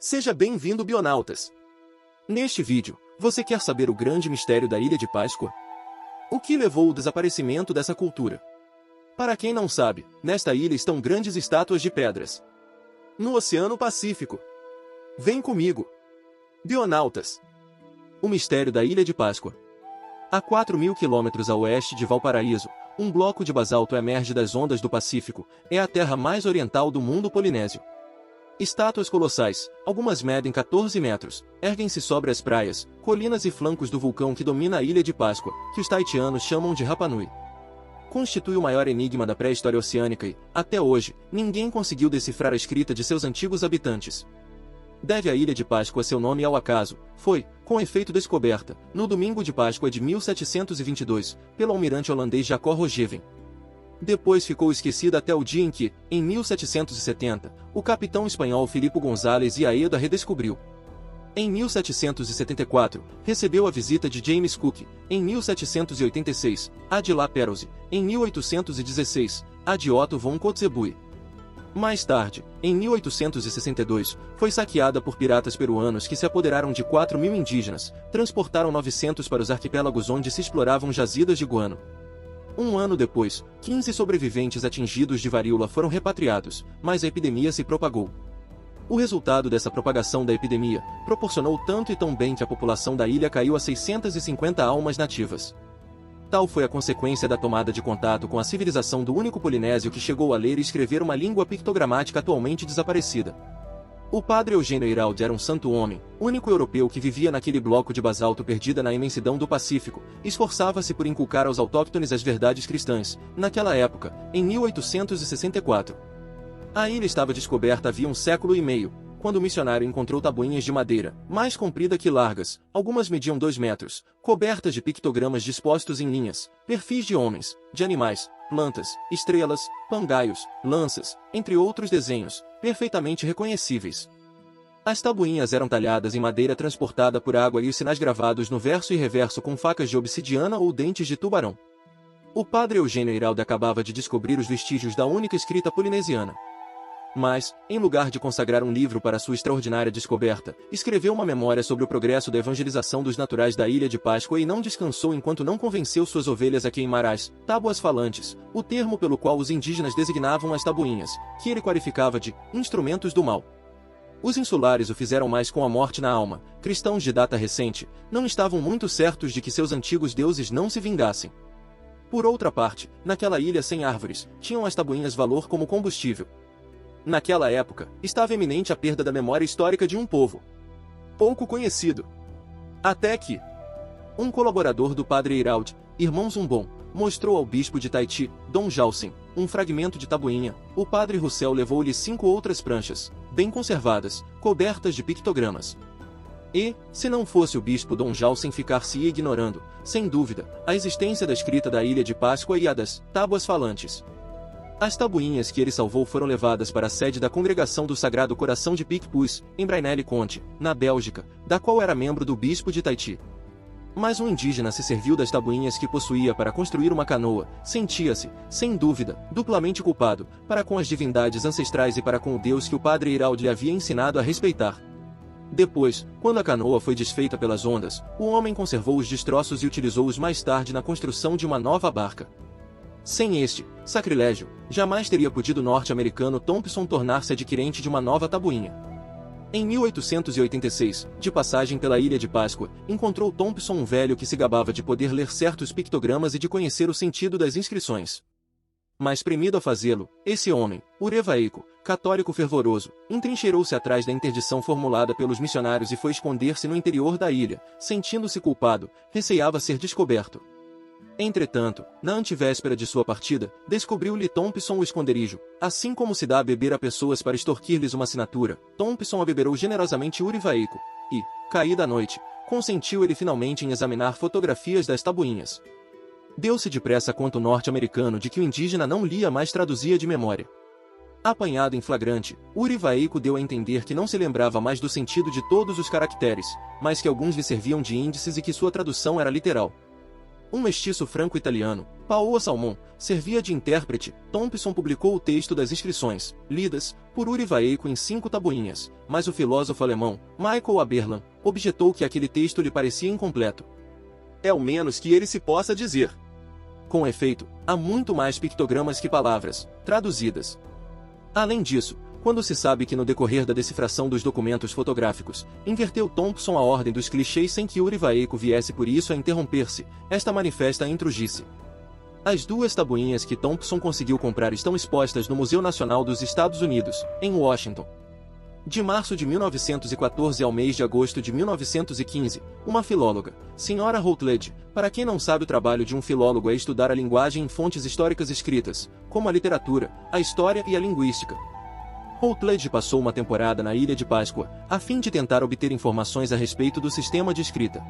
Seja bem-vindo, bionautas! Neste vídeo, você quer saber o grande mistério da Ilha de Páscoa? O que levou ao desaparecimento dessa cultura? Para quem não sabe, nesta ilha estão grandes estátuas de pedras. No Oceano Pacífico. Vem comigo! Bionautas! O mistério da Ilha de Páscoa. A 4.000 quilômetros a oeste de Valparaíso, um bloco de basalto emerge das ondas do Pacífico, é a terra mais oriental do mundo polinésio. Estátuas colossais, algumas medem 14 metros, erguem-se sobre as praias, colinas e flancos do vulcão que domina a Ilha de Páscoa, que os tahitianos chamam de Rapa Nui. Constitui o maior enigma da pré-história oceânica e, até hoje, ninguém conseguiu decifrar a escrita de seus antigos habitantes. Deve a Ilha de Páscoa seu nome ao acaso, foi, com efeito, descoberta, no domingo de Páscoa de 1722, pelo almirante holandês Jacó Roggeveen. Depois ficou esquecida até o dia em que, em 1770, o capitão espanhol Filipe González e Aeda redescobriu. Em 1774, recebeu a visita de James Cook, em 1786, a de La Pérouse, em 1816, a de Otto von Kotzebue. Mais tarde, em 1862, foi saqueada por piratas peruanos que se apoderaram de 4.000 indígenas, transportaram 900 para os arquipélagos onde se exploravam jazidas de guano. Um ano depois, 15 sobreviventes atingidos de varíola foram repatriados, mas a epidemia se propagou. O resultado dessa propagação da epidemia proporcionou tanto e tão bem que a população da ilha caiu a 650 almas nativas. Tal foi a consequência da tomada de contato com a civilização do único polinésio que chegou a ler e escrever uma língua pictogramática atualmente desaparecida. O padre Eugênio Eiraldi era um santo homem, único europeu que vivia naquele bloco de basalto perdida na imensidão do Pacífico, esforçava-se por inculcar aos autóctones as verdades cristãs, naquela época, em 1864. A ilha estava descoberta havia um século e meio, quando o missionário encontrou tabuinhas de madeira, mais comprida que largas, algumas mediam 2 metros, cobertas de pictogramas dispostos em linhas, perfis de homens, de animais, plantas, estrelas, pangaios, lanças, entre outros desenhos, perfeitamente reconhecíveis. As tabuinhas eram talhadas em madeira transportada por água e os sinais gravados no verso e reverso com facas de obsidiana ou dentes de tubarão. O padre Eugênio Eiraldi acabava de descobrir os vestígios da única escrita polinesiana. Mas, em lugar de consagrar um livro para sua extraordinária descoberta, escreveu uma memória sobre o progresso da evangelização dos naturais da Ilha de Páscoa e não descansou enquanto não convenceu suas ovelhas a queimar as tábuas falantes, o termo pelo qual os indígenas designavam as tabuinhas, que ele qualificava de instrumentos do mal. Os insulares o fizeram mais com a morte na alma. Cristãos de data recente não estavam muito certos de que seus antigos deuses não se vingassem. Por outra parte, naquela ilha sem árvores, tinham as tabuinhas valor como combustível. Naquela época, estava eminente a perda da memória histórica de um povo pouco conhecido. Até que um colaborador do padre Eiraldi, irmão Zumbon, mostrou ao bispo de Tahiti, Dom Jalsin, um fragmento de tabuinha. O padre Roussel levou-lhe 5 outras pranchas, bem conservadas, cobertas de pictogramas. E, se não fosse o bispo Dom Jalsin ficar-se ignorando, sem dúvida, a existência da escrita da Ilha de Páscoa e a das tábuas falantes. As tabuinhas que ele salvou foram levadas para a sede da Congregação do Sagrado Coração de Picpus, em Braine-l'Comte, na Bélgica, da qual era membro do bispo de Tahiti. Mas um indígena se serviu das tabuinhas que possuía para construir uma canoa, sentia-se, sem dúvida, duplamente culpado, para com as divindades ancestrais e para com o Deus que o padre Eiraldi lhe havia ensinado a respeitar. Depois, quando a canoa foi desfeita pelas ondas, o homem conservou os destroços e utilizou-os mais tarde na construção de uma nova barca. Sem este sacrilégio, jamais teria podido o norte-americano Thompson tornar-se adquirente de uma nova tabuinha. Em 1886, de passagem pela Ilha de Páscoa, encontrou Thompson um velho que se gabava de poder ler certos pictogramas e de conhecer o sentido das inscrições. Mas premido a fazê-lo, esse homem, Urevaico, católico fervoroso, entrincheirou-se atrás da interdição formulada pelos missionários e foi esconder-se no interior da ilha, sentindo-se culpado, receava ser descoberto. Entretanto, na antevéspera de sua partida, descobriu-lhe Thompson o esconderijo. Assim como se dá a beber a pessoas para extorquir-lhes uma assinatura, Thompson abeberou generosamente Urevaico, e, caída a noite, consentiu ele finalmente em examinar fotografias das tabuinhas. Deu-se depressa conta o norte-americano de que o indígena não lia mais traduzia de memória. Apanhado em flagrante, Urevaico deu a entender que não se lembrava mais do sentido de todos os caracteres, mas que alguns lhe serviam de índices e que sua tradução era literal. Um mestiço franco-italiano, Paola Salmon servia de intérprete. Thompson publicou o texto das inscrições, lidas por Urivaeco em 5 tabuinhas, mas o filósofo alemão, Michael Aberlan, objetou que aquele texto lhe parecia incompleto. É o menos que ele se possa dizer. Com efeito, há muito mais pictogramas que palavras, traduzidas. Além disso, quando se sabe que no decorrer da decifração dos documentos fotográficos, inverteu Thompson a ordem dos clichês sem que Urivaeco viesse por isso a interromper-se, esta manifesta intrugice. As 2 tabuinhas que Thompson conseguiu comprar estão expostas no Museu Nacional dos Estados Unidos, em Washington. De março de 1914 ao mês de agosto de 1915, uma filóloga, Sra. Routledge, para quem não sabe, o trabalho de um filólogo é estudar a linguagem em fontes históricas escritas, como a literatura, a história e a linguística. Routledge passou uma temporada na Ilha de Páscoa, a fim de tentar obter informações a respeito do sistema de escrita.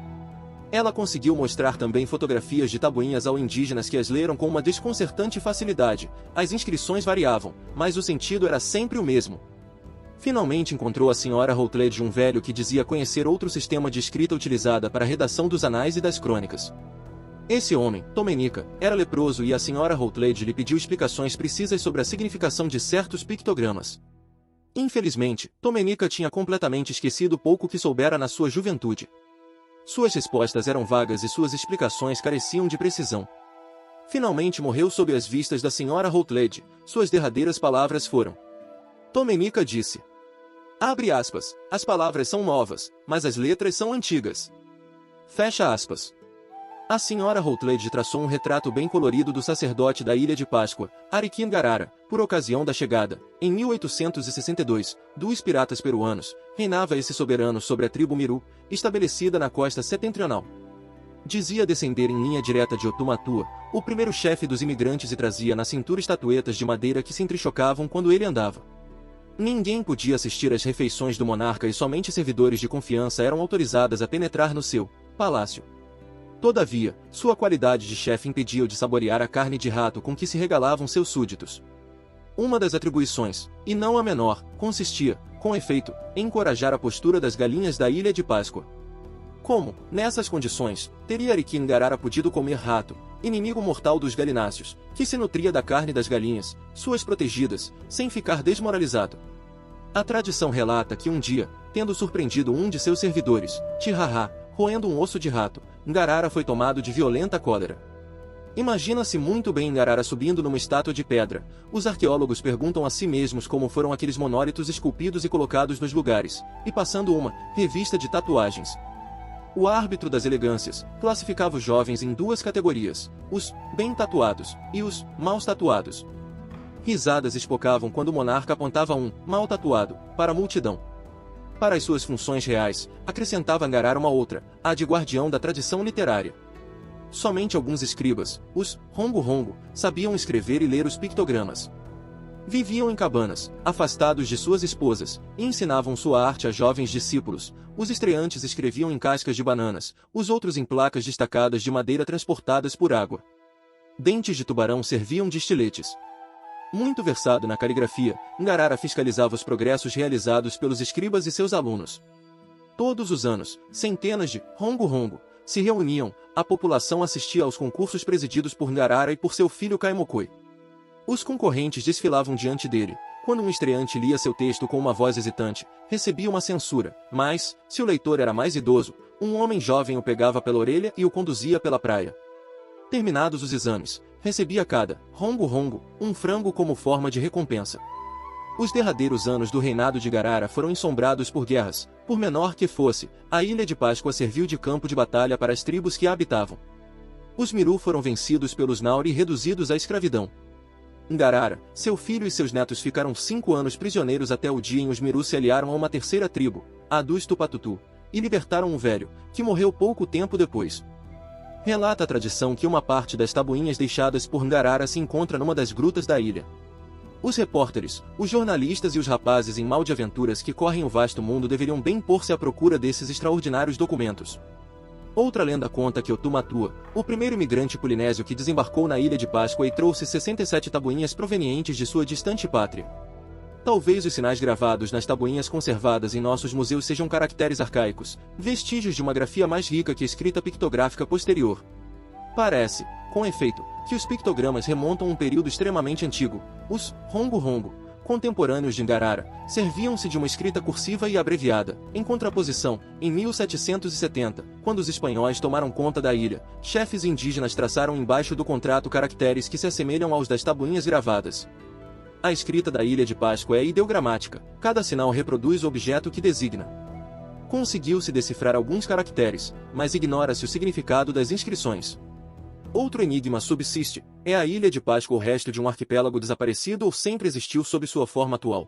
Ela conseguiu mostrar também fotografias de tabuinhas ao indígenas que as leram com uma desconcertante facilidade. As inscrições variavam, mas o sentido era sempre o mesmo. Finalmente encontrou a Sra. Routledge um velho que dizia conhecer outro sistema de escrita utilizada para a redação dos anais e das crônicas. Esse homem, Tomenica, era leproso e a Sra. Routledge lhe pediu explicações precisas sobre a significação de certos pictogramas. Infelizmente, Tomenica tinha completamente esquecido pouco que soubera na sua juventude. Suas respostas eram vagas e suas explicações careciam de precisão. Finalmente morreu sob as vistas da Sra. Routledge. Suas derradeiras palavras foram: Tomenica disse. Abre aspas, as palavras são novas, mas as letras são antigas. Fecha aspas. A Sra. Routledge traçou um retrato bem colorido do sacerdote da Ilha de Páscoa, Ariquim Garara, por ocasião da chegada, em 1862, dos piratas peruanos. Reinava esse soberano sobre a tribo Miru, estabelecida na costa setentrional. Dizia descender em linha direta de Otumatua, o primeiro chefe dos imigrantes, e trazia na cintura estatuetas de madeira que se entrechocavam quando ele andava. Ninguém podia assistir às refeições do monarca e somente servidores de confiança eram autorizadas a penetrar no seu palácio. Todavia, sua qualidade de chefe impedia-o de saborear a carne de rato com que se regalavam seus súditos. Uma das atribuições, e não a menor, consistia, com efeito, em encorajar a postura das galinhas da Ilha de Páscoa. Como, nessas condições, teria Ariquim Garara podido comer rato, inimigo mortal dos galináceos, que se nutria da carne das galinhas, suas protegidas, sem ficar desmoralizado? A tradição relata que um dia, tendo surpreendido um de seus servidores, Tirahá, roendo um osso de rato, Ngarara foi tomado de violenta cólera. Imagina-se muito bem Ngarara subindo numa estátua de pedra. Os arqueólogos perguntam a si mesmos como foram aqueles monólitos esculpidos e colocados nos lugares, e passando uma revista de tatuagens. O árbitro das elegâncias classificava os jovens em 2 categorias, os bem tatuados e os maus tatuados. Risadas espocavam quando o monarca apontava um mal tatuado para a multidão. Para as suas funções reais, acrescentava Ngarara uma outra, a de guardião da tradição literária. Somente alguns escribas, os rongo-rongo, sabiam escrever e ler os pictogramas. Viviam em cabanas, afastados de suas esposas, e ensinavam sua arte a jovens discípulos. Os estreantes escreviam em cascas de bananas, os outros em placas destacadas de madeira transportadas por água. Dentes de tubarão serviam de estiletes. Muito versado na caligrafia, Ngarara fiscalizava os progressos realizados pelos escribas e seus alunos. Todos os anos, centenas de rongo-rongo se reuniam, a população assistia aos concursos presididos por Ngarara e por seu filho Kaimokoi. Os concorrentes desfilavam diante dele. Quando um estreante lia seu texto com uma voz hesitante, recebia uma censura, mas, se o leitor era mais idoso, um homem jovem o pegava pela orelha e o conduzia pela praia. Terminados os exames, recebia cada rongo-rongo um frango como forma de recompensa. Os derradeiros anos do reinado de Garara foram ensombrados por guerras. Por menor que fosse, a Ilha de Páscoa serviu de campo de batalha para as tribos que a habitavam. Os Miru foram vencidos pelos Nauri e reduzidos à escravidão. Ngarara, seu filho e seus netos ficaram 5 anos prisioneiros até o dia em que os Miru se aliaram a uma terceira tribo, a dos Tupatutu, e libertaram um velho, que morreu pouco tempo depois. Relata a tradição que uma parte das tabuinhas deixadas por Ngarara se encontra numa das grutas da ilha. Os repórteres, os jornalistas e os rapazes em mal de aventuras que correm o vasto mundo deveriam bem pôr-se à procura desses extraordinários documentos. Outra lenda conta que Otumatua, o primeiro imigrante polinésio que desembarcou na Ilha de Páscoa e trouxe 67 tabuinhas provenientes de sua distante pátria. Talvez os sinais gravados nas tabuinhas conservadas em nossos museus sejam caracteres arcaicos, vestígios de uma grafia mais rica que a escrita pictográfica posterior. Parece com efeito, que os pictogramas remontam a um período extremamente antigo. Os rongo-rongo, contemporâneos de Ngarara, serviam-se de uma escrita cursiva e abreviada. Em contraposição, em 1770, quando os espanhóis tomaram conta da ilha, chefes indígenas traçaram embaixo do contrato caracteres que se assemelham aos das tabuinhas gravadas. A escrita da Ilha de Páscoa é ideogramática, cada sinal reproduz o objeto que designa. Conseguiu-se decifrar alguns caracteres, mas ignora-se o significado das inscrições. Outro enigma subsiste: é a Ilha de Páscoa o resto de um arquipélago desaparecido ou sempre existiu sob sua forma atual?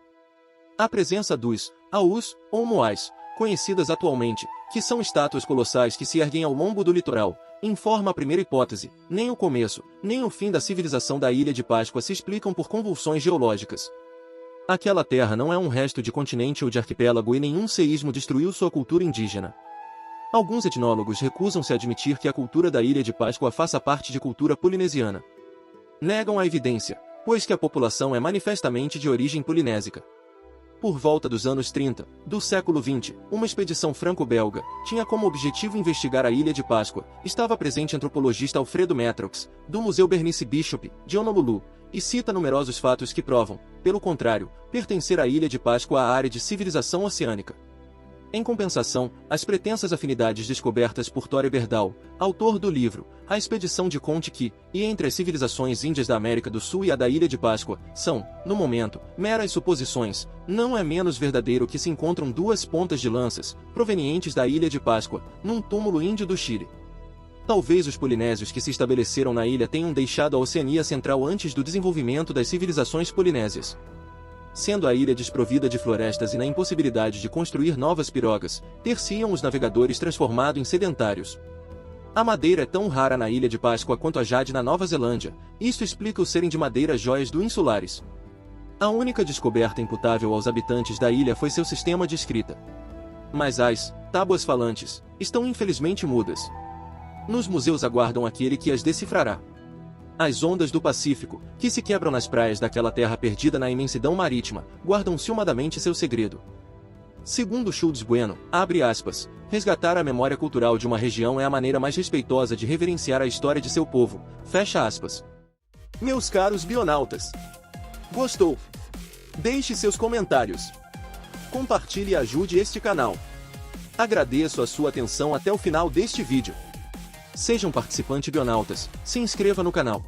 A presença dos Aus, ou Moais, conhecidas atualmente, que são estátuas colossais que se erguem ao longo do litoral, informa a primeira hipótese. Nem o começo, nem o fim da civilização da Ilha de Páscoa se explicam por convulsões geológicas. Aquela terra não é um resto de continente ou de arquipélago e nenhum seísmo destruiu sua cultura indígena. Alguns etnólogos recusam-se a admitir que a cultura da Ilha de Páscoa faça parte de cultura polinesiana. Negam a evidência, pois que a população é manifestamente de origem polinésica. Por volta dos anos 30, do século XX, uma expedição franco-belga tinha como objetivo investigar a Ilha de Páscoa. Estava presente antropologista Alfredo Metrox, do Museu Bernice Bishop, de Honolulu, e cita numerosos fatos que provam, pelo contrário, pertencer à Ilha de Páscoa à área de civilização oceânica. Em compensação, as pretensas afinidades descobertas por Torre Berdal, autor do livro A Expedição de Kon-Tiki, e entre as civilizações índias da América do Sul e a da Ilha de Páscoa, são, no momento, meras suposições. Não é menos verdadeiro que se encontram duas pontas de lanças, provenientes da Ilha de Páscoa, num túmulo índio do Chile. Talvez os polinésios que se estabeleceram na ilha tenham deixado a Oceania Central antes do desenvolvimento das civilizações polinésias. Sendo a ilha desprovida de florestas e na impossibilidade de construir novas pirogas, ter-se-iam os navegadores transformado em sedentários. A madeira é tão rara na Ilha de Páscoa quanto a jade na Nova Zelândia. Isto explica o serem de madeira joias do insulares. A única descoberta imputável aos habitantes da ilha foi seu sistema de escrita. Mas as tábuas falantes estão infelizmente mudas. Nos museus aguardam aquele que as decifrará. As ondas do Pacífico, que se quebram nas praias daquela terra perdida na imensidão marítima, guardam ciumadamente seu segredo. Segundo Schultz Bueno, abre aspas, resgatar a memória cultural de uma região é a maneira mais respeitosa de reverenciar a história de seu povo, fecha aspas. Meus caros bionautas, gostou? Deixe seus comentários. Compartilhe e ajude este canal. Agradeço a sua atenção até o final deste vídeo. Seja um participante bionautas, se inscreva no canal.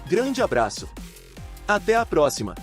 Grande abraço. Até a próxima.